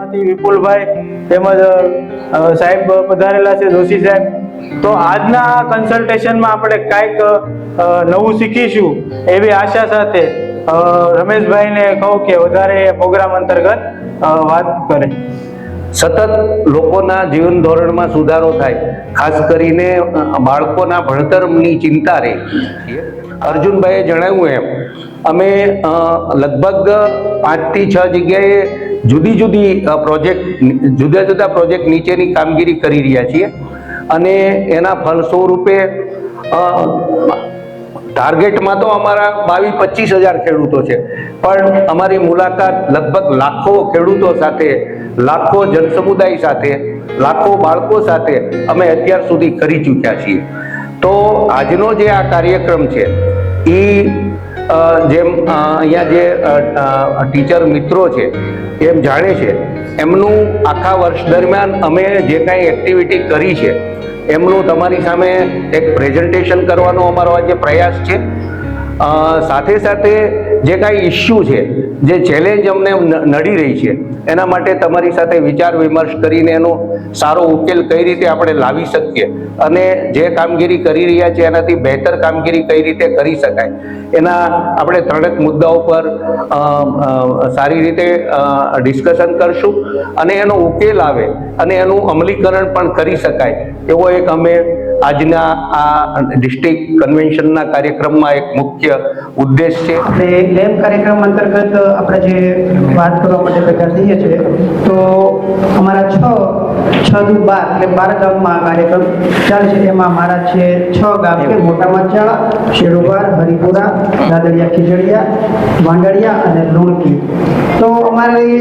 માંથી વિપુલભાઈ તેમજ સાહેબ પધારેલા છે, જોશી સાહેબ. તો આજના કન્સલ્ટેશનમાં આપણે કાંઈક નવું શીખીશું એવી આશા સાથે રમેશભાઈને કહું કે વધારે પ્રોગ્રામ અંતર્ગત વાત કરે. સતત લોકોના જીવન ધોરણમાં સુધારો થાય, ખાસ કરીને બાળકોના ભણતરની ચિંતા રહે. અર્જુનભાઈએ જણાવ્યું એમ અમે લગભગ 5 થી 6 જગ્યાએ જુદા જુદા પ્રોજેક્ટ નીચેની કામગીરી કરી રહ્યા છીએ અને એના ફળ સ્વરૂપે ટાર્ગેટમાં તો અમારા 22-25 હજાર ખેડૂતો છે, પણ અમારી મુલાકાત લગભગ લાખો ખેડૂતો સાથે, લાખો જનસમુદાય સાથે, લાખો બાળકો સાથે અમે અત્યાર સુધી કરી ચૂક્યા છીએ. તો આજનો જે આ કાર્યક્રમ છે એ જેમ અહીંયા જે ટીચર મિત્રો છે એમ જાણે છે, એમનું આખા વર્ષ દરમિયાન અમે જે કાંઈ એક્ટિવિટી કરી છે એમનું તમારી સામે એક પ્રેઝન્ટેશન કરવાનો અમારો આજે પ્રયાસ છે. સાથે સાથે જે કાંઈ ઇસ્યુ છે, જે ચેલેન્જ અમને નડી રહી છે, એના માટે તમારી સાથે વિચાર વિમર્શ કરીને એનો સારો ઉકેલ કઈ રીતે આપણે લાવી શકીએ અને જે કામગીરી કરી રહ્યા છે એનાથી બહેતર કામગીરી કઈ રીતે કરી શકાય, એના આપણે 3 મુદ્દાઓ પર સારી રીતે ડિસ્કશન કરશું અને એનો ઉકેલ આવે અને એનું અમલીકરણ પણ કરી શકાય એવો એક અમે આજના આ ડિસ્ટ્રિક્ટ કન્વેન્શનના કાર્યક્રમમાં એક મુખ્ય ઉદ્દેશ છે. આપણે લેમ્પ કાર્યક્રમ અંતર્ગત આપણે જે વાત કરવા માટે ભેગા થઈએ છીએ, તો અમારા 6 12 એટલે 12 ગામમાં આ કાર્યક્રમ ચાલે છે. એમાં મારા છે 6 ગામ કે મોટા મચાળા, શેડુવાર, હરિપુરા, દાદડિયા, ખીજડીયા, વાંડળિયા અને લુણકી. તો અમારી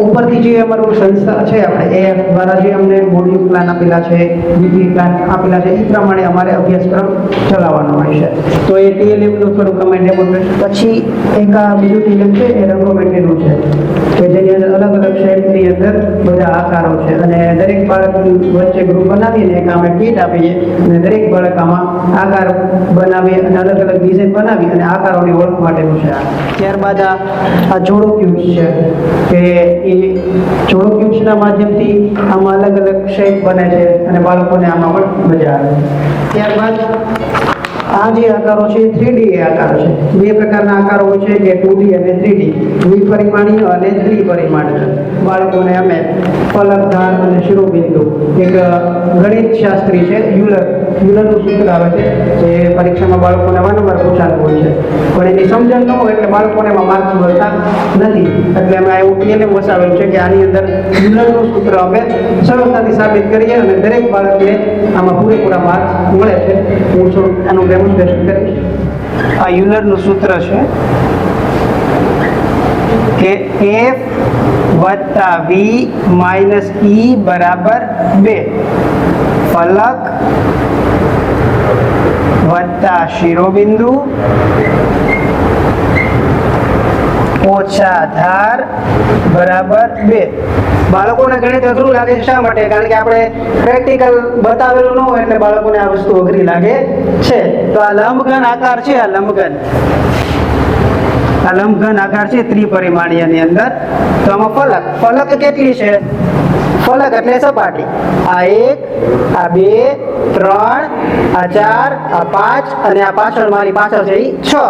ઉપરથી જે અમારું સંસ્થા છે આપણે એ દ્વારા જે અમને મોડ્યુલ પ્લાન આપેલા છે, વીકલી પ્લાન આપેલા છે, એ પ્રમાણે અમારે અભ્યાસક્રમ ચલાવવાનો હોય છે. તો એ ટીએલએમનું થોડુંક અમે ડેમોન્સ્ટ્રેટ. પછી એક આ બીજું ટીએલએમ છે એ રંગોમેટ્રીનું છે કે જેની અંદર અલગ અલગ શેપની અંદર બધા આકારો છે અને દરેક બાળક વચ્ચે ગ્રુપ બનાવીને એક અમે કીટ આપીએ અને દરેક બાળક આમાં આકાર બનાવી અને અલગ અલગ ડિઝાઇન બનાવી અને આકારોની ઓળખ માટેનું છે. ત્યારબાદ આ જોડો ક્યુબ્સ છે કે એ જોડો ક્યુબ્સના માધ્યમથી આમાં અલગ અલગ શેપ બને છે અને બાળકોને આમાં પણ મજા આવે. ત્યારબાદ આ જે આકારો છે 3D આકારો છે. 2 પ્રકારના આકારો હોય છે કે 2D અને 3D, દ્વિપરિમાણીય અને ત્રિપરિમાણીય. બાળકોને અમે ફલક, ધાર અને શિરોબિંદુ, એક ગણિત શાસ્ત્રી છે યુલરનું સૂત્ર આવે છે જે પરીક્ષામાં બાળકોને વારંવાર પૂછાતું હોય છે, પણ એની સમજણ ન હોય એટલે બાળકોને એમાં માર્ક્સ મળતા નથી. એટલે અમે એવું ટીએલએમ વસાવેલું છે કે આની અંદર યુલરનું સૂત્ર અમે સરળતાથી સાબિત કરીએ અને દરેક બાળકને આમાં પૂરેપૂરા માર્ક્સ મળે છે. હું એનું ડેમોન્સ્ટ્રેશન કરીશ. આ યુલરનું સૂત્ર છે કે F + V - E બરાબર 2, ફલક વત્તા શિરોબિંદુ ઓછા ધાર બરાબર 2. બાળકોને ગણિત અઘરું લાગે છે. શા માટે? કારણ કે આપણે પ્રેક્ટિકલ બતાવેલું ન હોય એટલે બાળકોને આ વસ્તુ અઘરી લાગે છે. તો આ લંબઘન આકાર છે, આ લંબઘન આકાર છે ત્રિપરિમાણીયની અંદર. તો આમાં ફલક કેટલી છે? ફલક એટલે સપાટી. આ 1, આ 2, 3, આ 4, આ 5 અને આ પાછળ મારી પાછળ છે એ 6.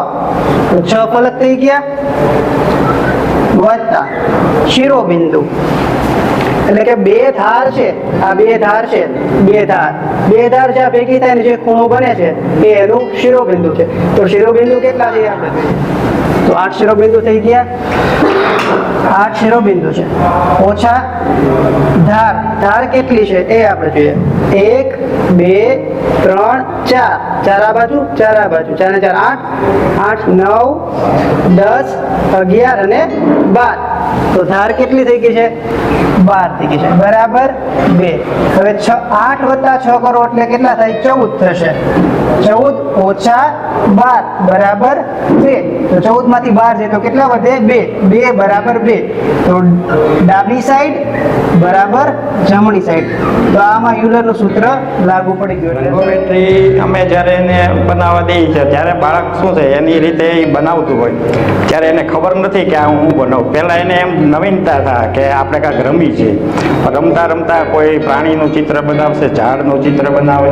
તો 6 ફલક થઈ ગયા વત્તા શિરોબિંદુ એટલે કે 2 ધાર છે. આ 2 ધાર છે, 2 ધાર જ્યાં ભેગી થાય ને જે ખૂણો બને છે એ એનું શિરોબિંદુ છે. તો શિરોબિંદુ કેટલા છે આપણે? તો 8 શિરોબિંદુ થઈ ગયા. 8 શિરોબિંદુ છે ઓછા ધાર કેટલી છે એ આપણે જોઈએ. 1, 2, 3, 4. 4 આ બાજુ, 4 આ બાજુ, 4 ને 4 8, 9, 10, 11 અને 12. તો ધાર કેટલી થઈ ગઈ છે? 12 થઈ ગઈ છે બરાબર 2. હવે 8 + 6 કરો એટલે કેટલા થાય? 14 થશે. 14 ઓછા 12 બરાબર 2. તો 14 માંથી 12 છે તો કેટલા વધે? 2 બરાબર 2. તો ડાબી સાઈડ બરાબર જમણી સાઈડ. તો આમાં યુલરનું સૂત્ર લાગુ પડી ગયું. રંગોમેટ્રી અમે જ્યારે એને બનાવવા દઈએ છીએ ત્યારે બાળક શું છે એની રીતે એ બનાવતું હોય ત્યારે એને ખબર નથી કે આ હું બનાવું. પહેલાં એને એમ નવીનતા હતા કે આપણે કાંઈક રમી છે. રમતા રમતા કોઈ પ્રાણીનું ચિત્ર બનાવશે, ઝાડનું ચિત્ર બનાવે,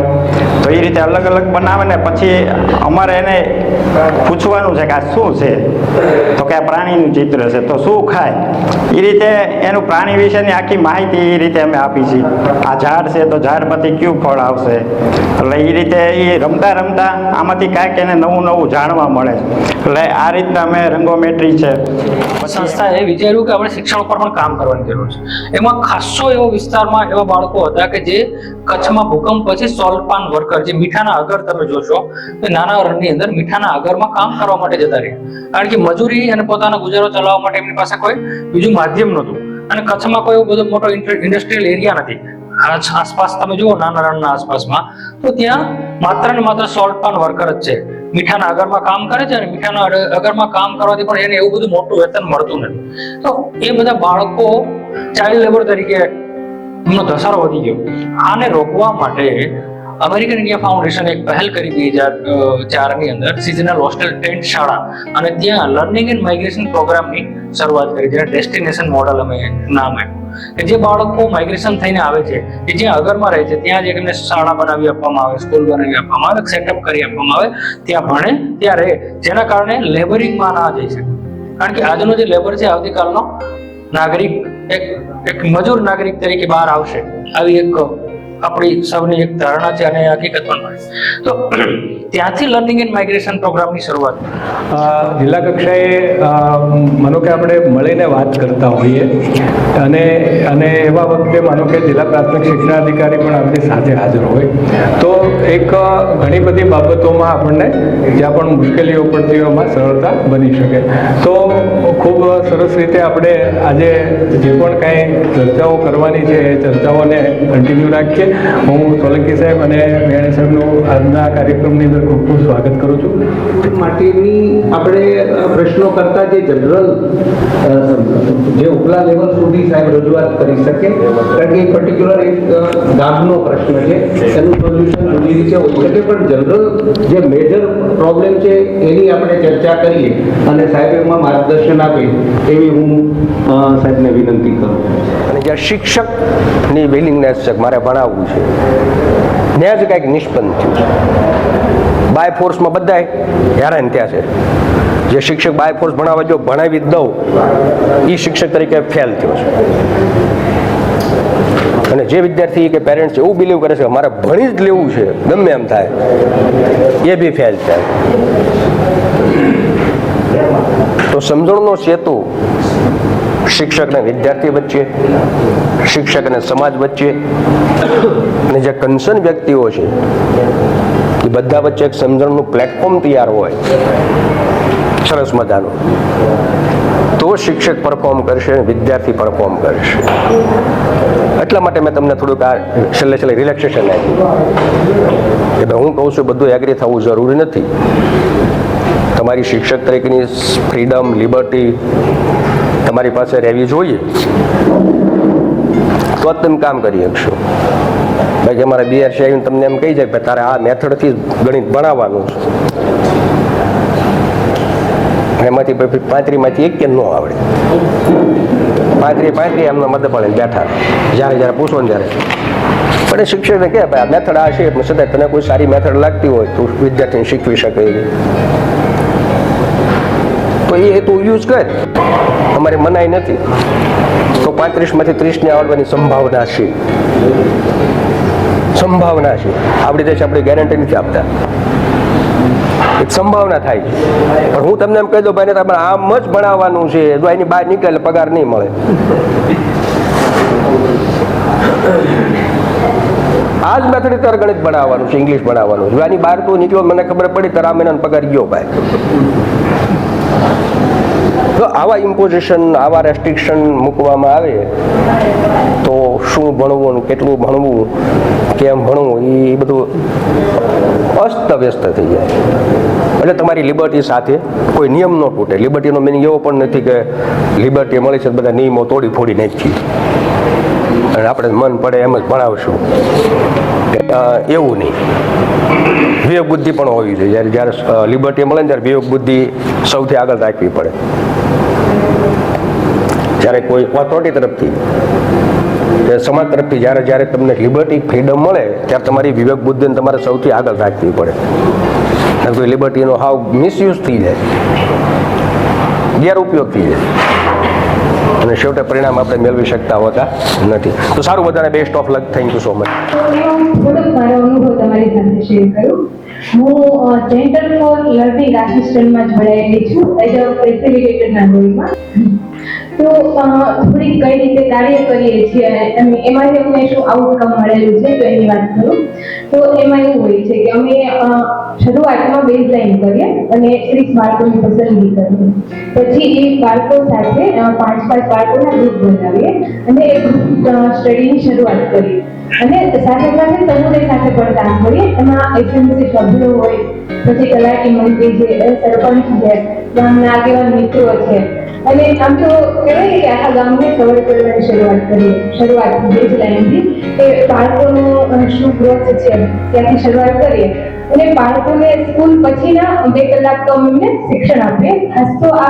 તો એ રીતે અલગ અલગ બનાવે ને પછી અમારે એને પૂછવાનું છે કે આ શું છે, તો કે આ પ્રાણીનું ચિત્ર છે, તો શું ખાય, એ રીતે એનું પ્રાણી વિશેની આખી માહિતી એ રીતે અમે આપી છે. આ ઝાડ છે તો ઝાડ પરથી કયું ફળ આવશે, એટલે એ રીતે એ રમતા રમતા આમાંથી કાંઈક એને નવું નવું જાણવા મળે છે. એટલે આ રીતના અમે રંગોમેટ્રી છે. સંસ્થાએ વિચાર્યું કે આપણે શિક્ષણ ઉપર પણ કામ કરવાની જરૂર છે. એમાં ખાસો એવો વિસ્તારમાં એવા બાળકો હતા કે જે કચ્છમાં ભૂકંપ પછી સોલપાન વર્કર, જે મીઠાના અગર તમે જોશો તો નાના રણની અંદર મીઠાના અગરમાં કામ કરવા માટે જતા રહ્યા, કારણ કે મજૂરી અને પોતાનો ગુજારો ચલાવવા માટે એમની પાસે કોઈ બીજું માધ્યમ નહોતું. અને કચ્છમાં કોઈ એવો બધો મોટો ઇન્ડસ્ટ્રીયલ એરિયા નથી. આસપાસ તમે જુઓ નાના રણના આસપાસમાં, તો ત્યાં માત્ર ને માત્ર સોલ્ટ પાન વર્કર જ છે, મીઠાના અગરમાં કામ કરે છે. અને મીઠાના અગરમાં કામ કરવાથી પણ એને એવું બધું મોટું વેતન મળતું નથી. તો એ બધા બાળકો ચાઇલ્ડ લેબર તરીકે એમનો ધસારો વધી ગયો. આને રોકવા માટે અમેરિકન ઇન્ડિયા ફાઉન્ડેશન એક પહેલ કરી 2004 ની અંદર સિઝનલ હોસ્ટેલ ટેન્ટ શાળા, અને ત્યાં લર્નિંગ એન્ડ માઇગ્રેશન પ્રોગ્રામની શરૂઆત કરી, જેને ડેસ્ટિનેશન મોડલ અમે નામ આપ્યું. કે જે બાળકો માઇગ્રેશન થઈને આવે છે, કે જ્યાં અગરમાં રહે છે, ત્યાં જ એમને શાળા બનાવી આપવામાં આવે, સ્કૂલ બનાવી આપવામાં આવે, સેટઅપ કરી આપવામાં આવે, ત્યાં ભણે, ત્યાં રહે, જેના કારણે લેબરિંગમાં ના જઈ શકે. કારણ કે આજનો જે લેબર છે, આવતીકાલનો નાગરિક એક મજૂર નાગરિક તરીકે બહાર આવશે, આવી એક આપણી સૌની એક ધારણા છે અને હકીકત પણ છે. તો ત્યાંથી લર્નિંગ એન્ડ માઇગ્રેશન પ્રોગ્રામની શરૂઆત જિલ્લા કક્ષાએ માનો કે આપણે મળીને વાત કરતા હોઈએ, અને એવા વખતે માનો કે જિલ્લા પ્રાથમિક શિક્ષણાધિકારી પણ આપણી સાથે હાજર હોય, તો એક ઘણી બધી બાબતોમાં આપણને જ્યાં પણ મુશ્કેલીઓ પડતી હોય એમાં સરળતા બની શકે. તો ખૂબ સરસ રીતે આપણે આજે જે પણ કાંઈ ચર્ચાઓ કરવાની છે એ ચર્ચાઓને કન્ટિન્યુ રાખીએ. હું સોલંકી સાહેબ અને મેયાણી સાહેબનું આજના કાર્યક્રમની અંદર ખૂબ ખૂબ સ્વાગત કરું છું. માટેની આપણે પ્રશ્નો કરતા જે જનરલ જે ઉપલા લેવલ સુધી સાહેબ રજૂઆત કરી શકે, કારણ કે પર્ટિક્યુલર એક ગામનો પ્રશ્ન છે, એનું સોલ્યુશન જુદી રીતે હોઈ શકે, પણ જનરલ જે મેજર પ્રોબ્લેમ છે એની આપણે ચર્ચા કરીએ અને સાહેબ એમાં માર્ગદર્શન આપે એવી હું સાહેબને વિનંતી કરું. અને જ્યાં શિક્ષકની વિલિંગનેસ છે મારે ભણાવવું છે, ત્યાં જ કાંઈક નિષ્પન્ન થયું છે. બાય ફોર્સમાં બધા હેરાન થયા છે. જે શિક્ષક બાય ફોર્સ ભણાવવા જો ભણાવી જ દઉં, એ શિક્ષક તરીકે ફેલ થયો છે. અને જે વિદ્યાર્થી કે પેરેન્ટ્સ એવું બિલીવ કરે છે કે મારે ભણી જ લેવું છે ગમે એમ થાય, એ બી ફેલ થાય. તો સમજણનો સેતુ શિક્ષક અને વિદ્યાર્થી વચ્ચે, શિક્ષક અને સમાજ વચ્ચે, અને જે કન્સર્ન વ્યક્તિઓ છે એ બધા વચ્ચે એક સમજણનું પ્લેટફોર્મ તૈયાર હોય સરસ મજાનું, તો શિક્ષક પરફોર્મ કરશે, વિદ્યાર્થી પરફોર્મ કરશે. એટલા માટે મેં તમને થોડુંક આ છેલ્લે રિલેક્સેશન આપ્યું કે ભાઈ હું કહું છું બધું એગ્રી થવું જરૂરી નથી. તમારી શિક્ષક તરીકેની ફ્રીડમ, લિબર્ટી તમારી પાસે રહેવી જોઈએ, તો જ તમે કામ કરી શકશો. ભાઈ કે અમારા બીઆરસી આવીને તમને એમ કહી જાય કે તારે આ મેથડથી ગણિત ભણાવવાનું છે, એમાંથી 35માંથી એક કે ન આવડે, 35 એમના મદદ પડે બેઠા, જ્યારે પૂછો ને ત્યારે. પણ એ શિક્ષકને કહે ભાઈ આ મેથડ આ છે, છતાં તને કોઈ સારી મેથડ લાગતી હોય તો વિદ્યાર્થીને શીખવી શકે એવી, તો એ તું યુઝ કર, અમારી મનાઈ નથી. તો 35માંથી 30ને આવડવાની સંભાવના છે, આવડી જાય છે, આપણી ગેરંટી નથી આપતા, એક સંભાવના થાય છે. પણ હું તમને એમ કહી દઉં ભાઈ તમારે આમ જ ભણાવવાનું છે, જો એની બહાર નીકળે પગાર નહીં મળે. આ જ મેથડ તારે ગણિત ભણાવવાનું છે, ઇંગ્લિશ ભણાવવાનું છે, આની બહાર તું નીકળ્યો મને ખબર પડી તારા મહિનાનો પગાર ગયો ભાઈ. તો આવા ઇમ્પોઝિશન, આવા રેસ્ટ્રિક્શન મૂકવામાં આવે તો શું ભણવું, કેટલું ભણવું, કેમ ભણવું, એ બધું અસ્તવ્યસ્ત થઈ જાય. એટલે તમારી લિબર્ટી સાથે કોઈ નિયમ ન તૂટે. લિબર્ટીનો મિનિંગ એવો પણ નથી કે લિબર્ટી મળી છે બધા નિયમો તોડી ફોડી નાખી અને આપણે મન પડે એમ જ ભણાવશું, એવું નહીં. વિવેક બુદ્ધિ પણ હોવી જોઈએ. જ્યારે લિબર્ટી મળે ને ત્યારે વિવેક બુદ્ધિ સૌથી આગળ રાખવી પડે. જ્યારે કોઈ ઓથોરિટી તરફથી કે સમાજ તરફથી જ્યારે તમને લિબર્ટી ફ્રીડમ મળે ત્યારે તમારી વિવેક બુદ્ધિને તમારે સૌથી આગળ રાખવી પડે. અને કોઈ લિબર્ટીનો હાવ મિસયુઝ થઈ જાય, ગેરઉપયોગ થઈ જાય અને છેવટે પરિણામ આપણે મેળવી શકતા હોતા નથી. તો સારું, બધાને best of luck. Thank you so much. થોડોક મારો અનુભવ તમારી સાથે શેર કરું. હું સેન્ટર ફોર લર્નિંગ આસિસ્ટન્ટમાં જોડાયેલી છું એઝ અ ફેસિલિટેટરના રોલમાં. તો થોડીક કઈ રીતે કાર્ય કરીએ છીએ અને એમાંથી અમને શું આઉટકમ મળેલું છે તો એની વાત કરું. તો એમાં એવું હોય છે કે અમે શરૂઆતમાં બેઝલાઈન કરીએ અને 30 બાળકોની પસંદગી કરીએ. પછી એ બાળકો સાથે 5 બાળકોના ગ્રુપ બનાવીએ અને એ ગ્રુપ સ્ટડીની શરૂઆત કરીએ. અને સાથે સાથે સમુદાય સાથે પણ કામ કરીએ. એમાં એસએમસી સભ્યો હોય, પછી તલાટી મંત્રી છે, સરપંચ છે, ગામના આગેવાન મિત્રો છે, અને આમ તો કહેવાય કે આખા ગામને કવર કરવાની શરૂઆત બેઝલાઈનથી કે બાળકોનું શું ગ્રોથ છે ત્યાંથી શરૂઆત કરીએ. અને બાળકોને સ્કૂલ પછીના 2 કલાક તો અમે એમને શિક્ષણ આપીએ. ખાસ તો આ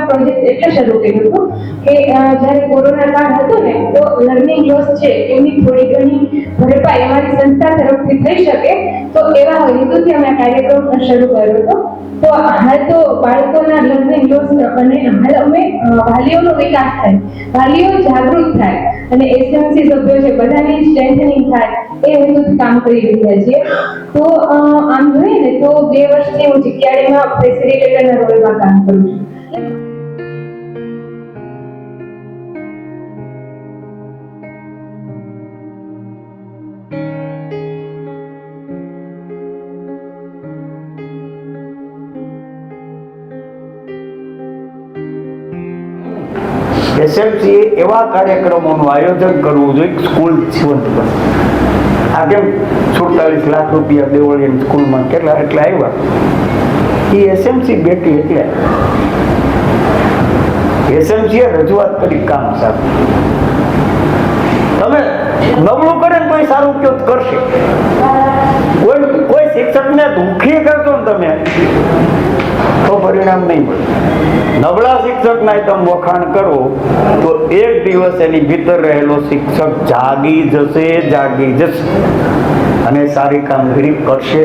પ્રોજેક્ટ એટલે શરૂ કર્યો હતો કે જ્યારે કોરોના કાળ હતો ને તો લર્નિંગ લોસ છે એમની થોડી ઘણી ભરપાઈ અમારી સંસ્થા તરફથી થઈ શકે તો એવા હેતુથી અમે આ કાર્યક્રમ શરૂ કર્યો હતો. તો હાલ તો બાળકોના લર્નિંગ લોસ અને હાલ અમે વાલીઓનો વિકાસ થાય, વાલીઓ જાગૃત થાય અને એસએમસી સભ્યો છે બધાની સ્ટ્રેન્થનિંગ થાય એ હેતુથી કામ કરી રહ્યા છીએ. તો આમ જોઈએ ને તો 2 વર્ષથી હું જીકેડીમાં ફેસિલિટેટરના રોલમાં કામ કરું છું. એસએમસીએ એવા કાર્યક્રમોનું આયોજન કરવું જોઈએ સ્કૂલ જીવંત બને. આ કેમ 47 લાખ રૂપિયા દેવળિયાની સ્કૂલમાં કેટલા એટલે આવ્યા, એ એસએમસી બેઠી એટલે એસએમસીએ રજૂઆત કરી કામ સારું. તમે નબળું કરે ને કોઈ સારું ઉપયોગ કરશે. કોઈ શિક્ષકને દુઃખી કરશો ને તમે તો પરિણામ નહીં મળે. નબળા શિક્ષકના તમે વખાણ કરો તો એક દિવસ એની ભીતર રહેલો શિક્ષક જાગી જશે અને સારી કામગીરી કરશે.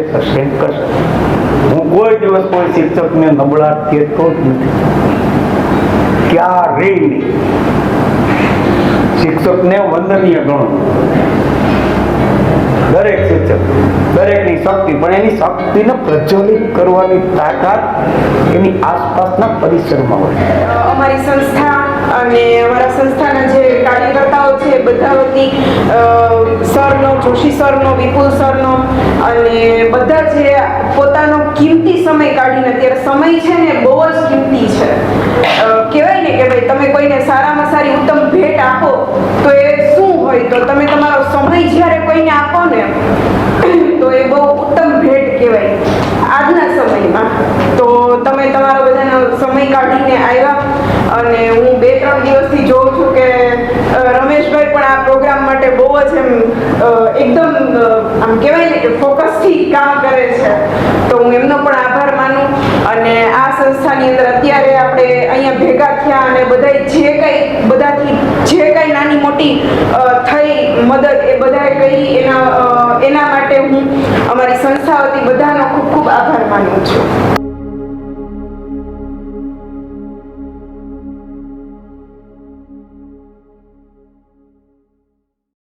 હું કોઈ દિવસ કોઈ શિક્ષકને નબળા કહેતો જ નથી, ક્યારેય નહીં. શિક્ષકને વંદનીય ગણો. દરેક શિક્ષક, દરેકની શક્તિ, પણ એની શક્તિને પ્રજ્વલિત કરવાની તાકાત એની આસપાસના પરિસરમાં હોય. અમારી સંસ્થા અને અમારા સંસ્થાના જે કાર્યકર્તાઓ છે બધા વતી સરનો, જોશી સરનો, વિપુલ સરનો અને બધા જે પોતાનો કિંમતી સમય કાઢીને, અત્યારે સમય છે ને બહુ જ કિંમતી છે. કહેવાય ને કે ભાઈ તમે કોઈને સારામાં સારી ઉત્તમ ભેટ આપો તો એ શું હોય, તો તમે તમારો સમય જ્યારે કોઈને આપો ને તો એ બહુ ઉત્તમ ભેટ કહેવાય આજના સમયમાં. તો તમે તમારો બધાનો સમય કાઢીને આવ્યા અને હું 2-3 દિવસથી જોઉં છું કે રમેશભાઈ પણ આ પ્રોગ્રામ માટે બહુ જ એકદમ આમ કહેવાય ને કે ફોકસથી કામ કરે છે. તો હું એમનો પણ આભાર માનું. અને આ સંસ્થાની અંદર અત્યારે આપણે અહીંયા ભેગા થયા અને બધાથી જે કંઈ નાની મોટી થઈ મદદ એ બધાએ કરી એના માટે હું અમારી સંસ્થા વતી બધાનો ખૂબ ખૂબ આભાર માનું છું.